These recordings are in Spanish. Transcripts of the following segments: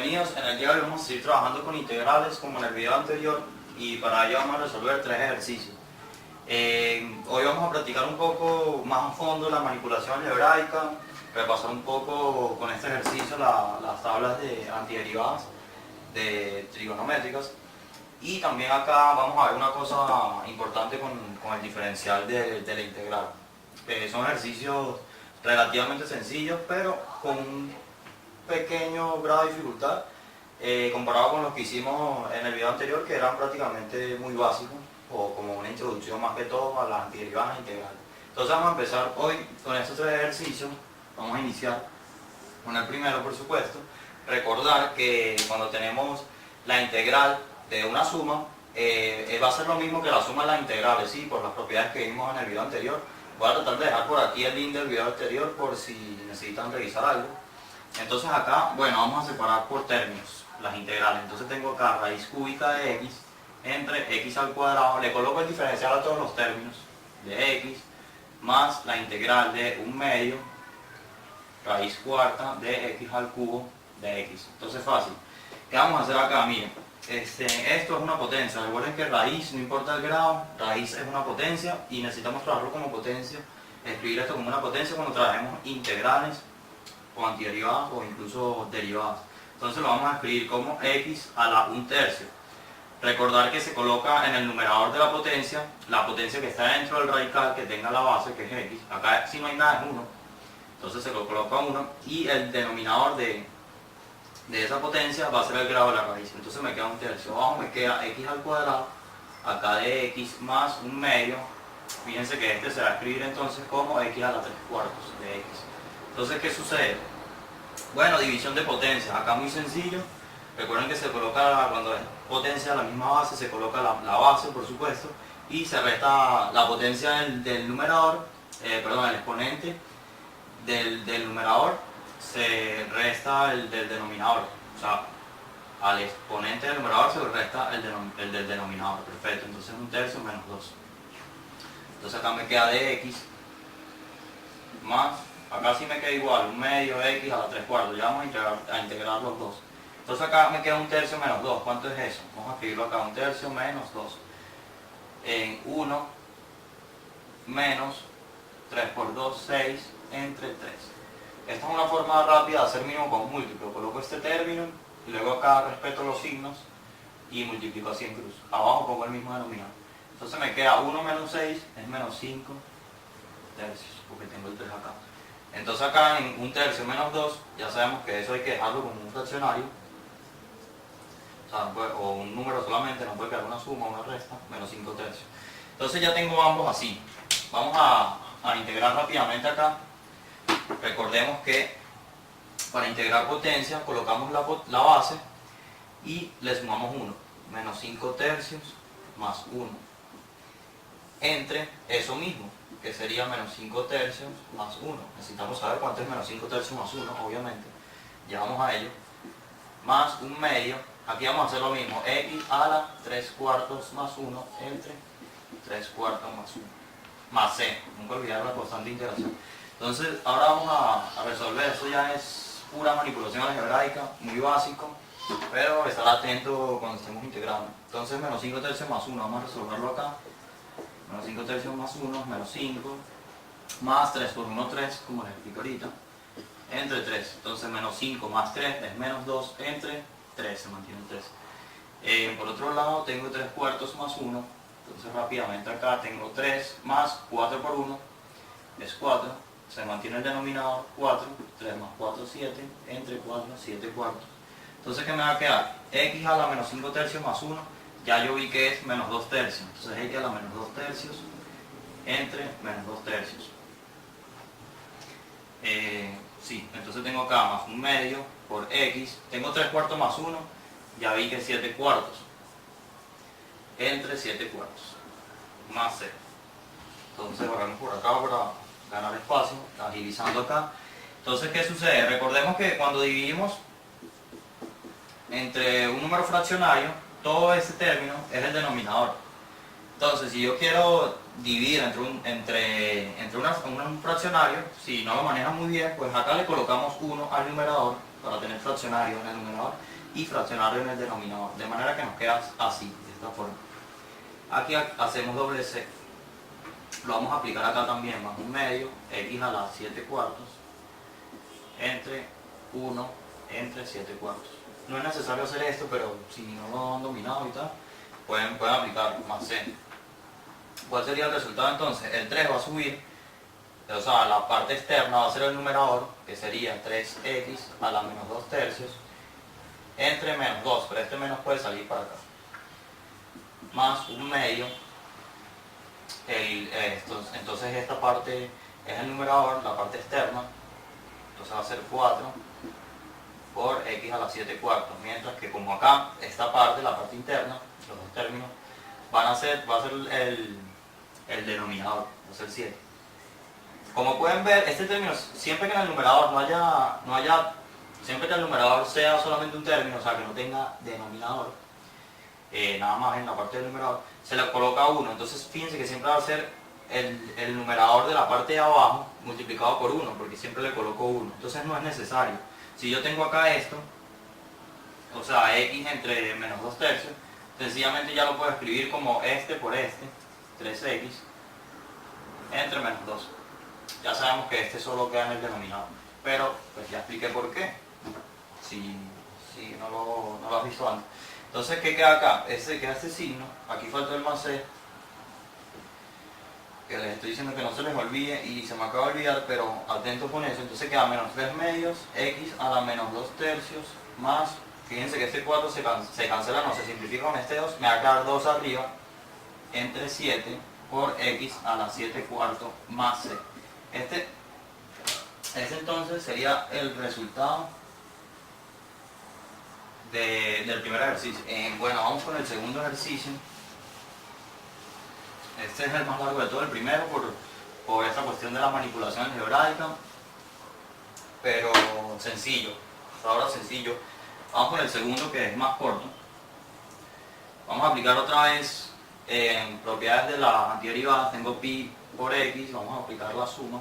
Bienvenidos, en el día de hoy vamos a seguir trabajando con integrales como en el video anterior y para ello vamos a resolver 3 ejercicios. Hoy vamos a practicar un poco más a fondo la manipulación algebraica, repasar un poco con este ejercicio las tablas de antiderivadas de trigonométricas y también acá vamos a ver una cosa importante con el diferencial de la integral. Son ejercicios relativamente sencillos pero con un pequeño grado de dificultad comparado con los que hicimos en el video anterior, que eran prácticamente muy básicos o como una introducción más que todo a las antiderivadas integrales. Entonces vamos a empezar hoy con estos 3 ejercicios. Vamos a iniciar con el primero, por supuesto. Recordar que cuando tenemos la integral de una suma va a ser lo mismo que la suma de las integrales, ¿sí? Por las propiedades que vimos en el video anterior. Voy a tratar de dejar por aquí el link del video anterior por si necesitan revisar algo. Entonces acá, bueno, vamos a separar por términos las integrales. Entonces tengo acá raíz cúbica de x entre x al cuadrado, le coloco el diferencial a todos los términos de x, más la integral de 1/2 raíz cuarta de x al cubo de x. Entonces fácil. ¿Qué vamos a hacer acá? Miren, esto es una potencia. Recuerden que raíz, no importa el grado, raíz es una potencia y necesitamos trabajarlo como potencia, escribir esto como una potencia cuando trabajemos integrales o antiderivadas o incluso derivadas. Entonces lo vamos a escribir como x a la 1/3. Recordar que se coloca en el numerador de la potencia que está dentro del radical que tenga la base, que es x. Acá si no hay nada es 1, entonces se lo coloca 1 y el denominador de esa potencia va a ser el grado de la raíz. Entonces me queda 1/3. Abajo me queda x al cuadrado, acá de x más 1/2. Fíjense que este se va a escribir entonces como x a la 3/4 de x. Entonces, ¿qué sucede? Bueno, división de potencias. Acá muy sencillo. Recuerden que se coloca, cuando es potencia de la misma base, se coloca la base, por supuesto, y se resta la potencia del numerador, el exponente del numerador, se resta el del denominador. O sea, al exponente del numerador se le resta el del denominador. Perfecto. Entonces 1/3 menos 2. Entonces acá me queda de x más... Acá sí me queda igual, 1/2 x a la 3/4, ya vamos a integrar los dos. Entonces acá me queda 1/3 menos 2, ¿cuánto es eso? Vamos a escribirlo acá, 1/3 menos 2. En 1 menos 3 por 2, 6, entre 3. Esta es una forma rápida de hacer mínimo con múltiplo. Coloco este término, y luego acá respeto los signos y multiplico así en cruz. Abajo pongo el mismo denominador. Entonces me queda 1 menos 6 es menos 5 tercios, porque tengo el 3 acá. Entonces acá en 1/3 menos 2, ya sabemos que eso hay que dejarlo como un fraccionario, o un número solamente, no puede quedar una suma o una resta, menos 5/3. Entonces ya tengo ambos así. Vamos a integrar rápidamente acá. Recordemos que para integrar potencia colocamos la base y le sumamos 1, menos 5/3 más 1, entre eso mismo, que sería menos 5/3 más 1. Necesitamos saber cuánto es menos 5/3 más 1, obviamente. Ya vamos a ello. Más 1/2. Aquí vamos a hacer lo mismo. X a la 3/4 más 1 entre 3/4 más 1. Más c. Nunca olvidar la constante de integración. Entonces, ahora vamos a resolver. Eso ya es pura manipulación algebraica, muy básico. Pero estar atento cuando estemos integrando. Entonces, menos 5/3 más 1. Vamos a resolverlo acá. Menos 5/3 más 1, menos 5, más 3 por 1, 3, como les explico ahorita, entre 3. Entonces menos 5 más 3 es menos 2, entre 3, se mantiene el 3. Por otro lado tengo 3/4 más 1, entonces rápidamente acá tengo 3 más 4 por 1, es 4, se mantiene el denominador 4, 3 más 4, 7, entre 4, 7/4. Entonces, ¿qué me va a quedar? X a la menos 5/3 más 1. Ya yo vi que es menos 2/3, entonces x a la menos 2/3 entre menos 2/3. Sí, entonces tengo acá más 1/2 por x, tengo 3/4 más 1, ya vi que es 7/4, entre 7/4, más c. Entonces borramos por acá para ganar espacio, agilizando acá. Entonces, ¿qué sucede? Recordemos que cuando dividimos entre un número fraccionario, todo ese término es el denominador. Entonces, si yo quiero dividir entre un fraccionario, si no lo maneja muy bien, pues acá le colocamos 1 al numerador para tener fraccionario en el numerador y fraccionarlo en el denominador, de manera que nos queda así, de esta forma. Aquí hacemos doble C, lo vamos a aplicar acá también, más un medio, x a la 7 cuartos, entre 1 entre 7 cuartos. No es necesario hacer esto, pero si no lo han dominado y tal, pueden aplicar más C. ¿Cuál sería el resultado entonces? El 3 va a subir, o sea, la parte externa va a ser el numerador, que sería 3x a la menos 2 tercios, entre menos 2, pero este menos puede salir para acá, más un medio, entonces esta parte es el numerador, la parte externa, entonces va a ser 4 por x a la 7 cuartos, mientras que como acá, esta parte, la parte interna, los dos términos, va a ser el denominador, va a ser 7. Como pueden ver, este término, siempre que en el numerador siempre que el numerador sea solamente un término, o sea, que no tenga denominador, nada más en la parte del numerador, se le coloca 1. Entonces fíjense que siempre va a ser el numerador de la parte de abajo multiplicado por 1, porque siempre le coloco 1. Entonces no es necesario. Si yo tengo acá esto, o sea, x entre menos 2 tercios, sencillamente ya lo puedo escribir como este por este, 3x, entre menos 2. Ya sabemos que este solo queda en el denominador, pero pues ya expliqué por qué, si no lo has visto antes. Entonces, ¿qué queda acá? Queda este signo, aquí falta el más c, que les estoy diciendo que no se les olvide y se me acaba de olvidar, pero atentos con eso. Entonces queda menos 3 medios, x a la menos 2 tercios, más, fíjense que este 4 se cancela, no se simplifica con este 2, me va a quedar 2 arriba, entre 7 por x a la 7 cuartos más c. Este entonces sería el resultado del primer ejercicio. Bueno, vamos con el segundo ejercicio. Este es el más largo de todo, el primero por esta cuestión de la manipulación algebraica, pero sencillo, hasta ahora sencillo. Vamos con el segundo, que es más corto. Vamos a aplicar otra vez propiedades de la antiderivada. Tengo pi por x, vamos a aplicar la suma,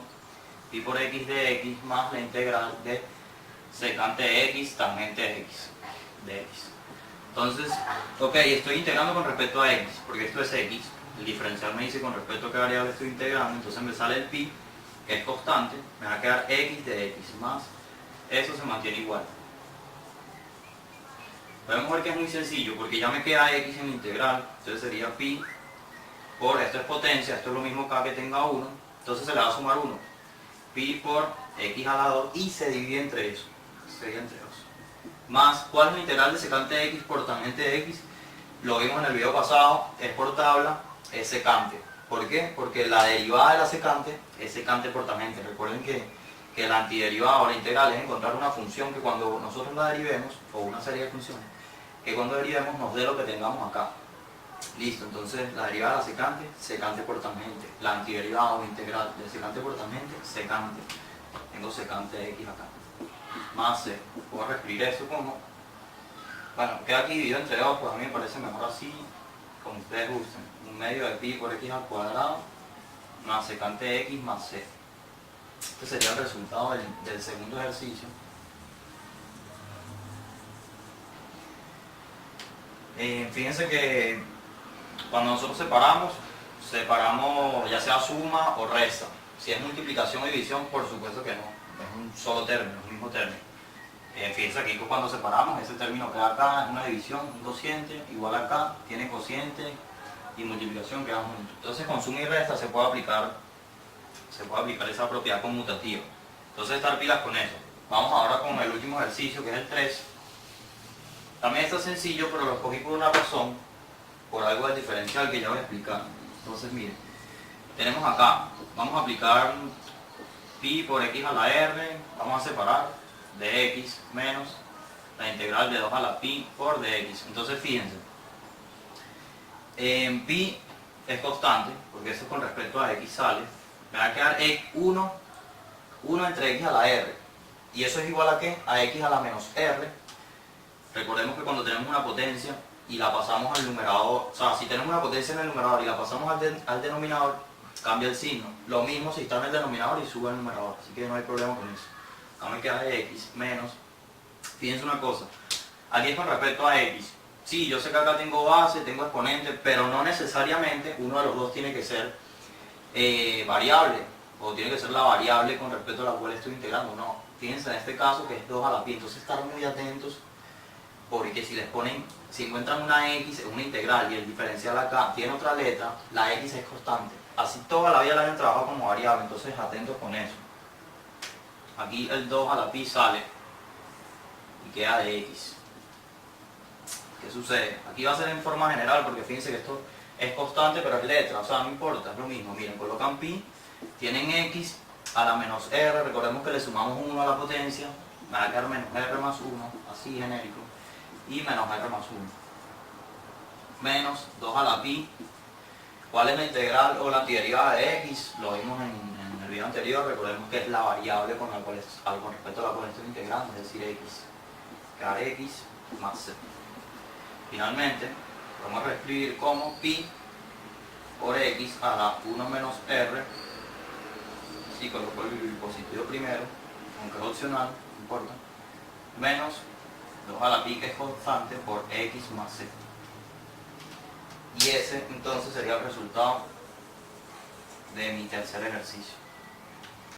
pi por x de x más la integral de secante de x tangente de x, Entonces, ok, estoy integrando con respecto a x, porque esto es x. El diferencial me dice con respecto a qué variable estoy integrando, entonces me sale el pi, que es constante, me va a quedar x de x más, eso se mantiene igual. Podemos ver que es muy sencillo, porque ya me queda x en la integral, entonces sería pi por, esto es potencia, esto es lo mismo que tenga 1, entonces se le va a sumar 1. Pi por x a la 2 y se divide entre eso, sería entre 2. Más, ¿cuál es la integral de secante de x por tangente de x? Lo vimos en el video pasado, es por tabla, es secante. ¿Por qué? Porque la derivada de la secante es secante por tangente. Recuerden que la antiderivada o la integral es encontrar una función que cuando nosotros la derivemos, o una serie de funciones, que cuando derivemos nos dé lo que tengamos acá. Listo, entonces la derivada de la secante, secante por tangente. La antiderivada o integral de secante por tangente, secante. Tengo secante de x acá. Más c. Puedo reescribir eso como... Bueno, queda aquí dividido entre 2, pues a mí me parece mejor así, como ustedes gusten. Un medio de pi por x al cuadrado, más secante de x más c. Este sería el resultado del segundo ejercicio. Fíjense que cuando nosotros separamos ya sea suma o resta. Si es multiplicación o división, por supuesto que no. Es un solo término, un mismo término. Fíjense aquí que cuando separamos, ese término queda acá, es una división, un cociente, igual acá, tiene cociente y multiplicación queda junto. Entonces con suma y resta se puede aplicar esa propiedad conmutativa. Entonces estar pilas con eso. Vamos ahora con el último ejercicio, que es el 3. También está sencillo, pero lo escogí por una razón, por algo del diferencial que ya voy a explicar. Entonces miren, tenemos acá, vamos a aplicar pi por x a la r, vamos a separar de x menos la integral de 2 a la pi por dx. Entonces fíjense, pi es constante, porque eso con respecto a x sale, me va a quedar 1 entre x a la r, y eso es igual a ¿qué? A x a la menos r. Recordemos que cuando tenemos una potencia y la pasamos al numerador, o sea, si tenemos una potencia en el numerador y la pasamos al denominador, cambia el signo. Lo mismo si está en el denominador y sube al numerador, así que no hay problema con eso. Acá me queda de x menos, fíjense una cosa, Aquí es con respecto a x. Sí, yo sé que acá tengo base, tengo exponente, pero no necesariamente uno de los dos tiene que ser variable, o tiene que ser la variable con respecto a la cual estoy integrando. No, fíjense en este caso que es 2 a la pi, entonces estar muy atentos, porque si les ponen, si encuentran una x en una integral y el diferencial acá tiene otra letra, la x es constante. Así toda la vida la hayan trabajado como variable, entonces atentos con eso. Aquí el 2 a la pi sale y queda de x. ¿Qué sucede? Aquí va a ser en forma general, porque fíjense que esto es constante, pero es letra, o sea, no importa, es lo mismo. Miren, colocan pi, tienen x a la menos r, recordemos que le sumamos 1 a la potencia, me va a quedar menos r más 1, así genérico, y menos r más 1. Menos 2 a la pi. ¿Cuál es la integral o la derivada de x? Lo vimos en el video anterior, recordemos que es la variable con respecto a la cual estoy integrando, es decir, x. Quedar x más c. Finalmente, vamos a reescribir como pi por x a la 1 menos r, si coloco el positivo primero, aunque es opcional, no importa, menos 2 a la pi, que es constante, por x más c. Y ese entonces sería el resultado de mi tercer ejercicio.